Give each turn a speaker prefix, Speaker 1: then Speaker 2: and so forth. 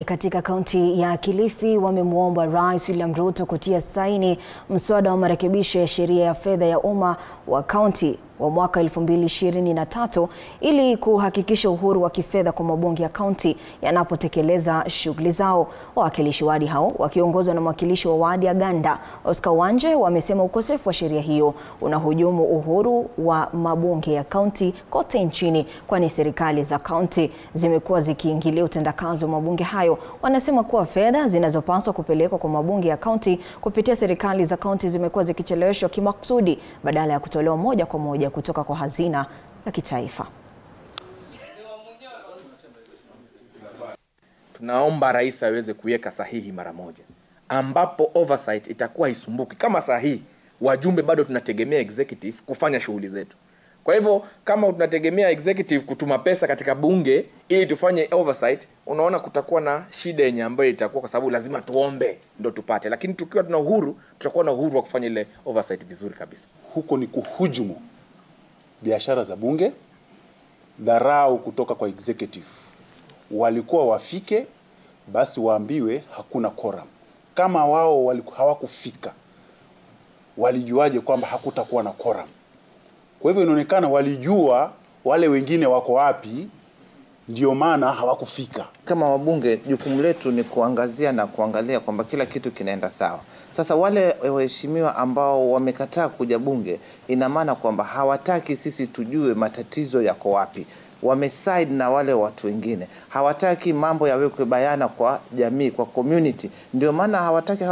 Speaker 1: Katika kaunti ya Kilifi wamemwomba Rais William Ruto kutia saini mswada wa marekebisho ya sheria ya fedha ya umma wa kaunti wa mwaka 2023 ili kuhakikisha uhuru wa kifedha kwa mabunge ya kaunti yanapotekeleza shughuli zao. Wawakilishi wadi hao wakiongozwa na mwakilishi wa wadi ya Ganda Oscar Wanje wamesema ukosefu wa sheria hiyo unahujumu uhuru wa mabunge ya kaunti kote nchini, kwani serikali za kaunti zimekuwa zikiingilia utendakazi wa mabunge hayo. Wanasema kuwa fedha zinazopaswa kupelekwa kwa mabunge ya kaunti kupitia serikali za kaunti zimekuwa zikicheleweshwa kimakusudi badala ya kutolewa moja kwa moja kutoka kwa hazina ya kitaifa.
Speaker 2: Tunaomba rais aweze kuweka sahihi mara moja, ambapo oversight itakuwa isumbuki. Kama sahihi wajumbe bado tunategemea executive kufanya shughuli zetu. Kwa hivyo kama tunategemea executive kutuma pesa katika bunge ili tufanye oversight, unaona kutakuwa na shida yenye ambayo itakuwa, kwa sababu lazima tuombe ndo tupate. Lakini tukiwa tuna uhuru, tutakuwa na uhuru wa kufanya ile oversight vizuri kabisa.
Speaker 3: Huko ni kuhujumu biashara za bunge, dharau kutoka kwa executive. Walikuwa wafike, basi waambiwe hakuna quorum. Kama wao hawakufika, walijuaje kwamba hakutakuwa na quorum? Kwa hivyo inaonekana walijua wale wengine wako wapi, ndio maana hawakufika.
Speaker 4: Kama wabunge, jukumu letu ni kuangazia na kuangalia kwamba kila kitu kinaenda sawa. Sasa wale waheshimiwa ambao wamekataa kuja bunge, ina maana kwamba hawataki sisi tujue matatizo yako wapi. Wameside na wale watu wengine. Hawataki mambo yawekwe bayana kwa jamii, kwa community. Ndio maana hawataki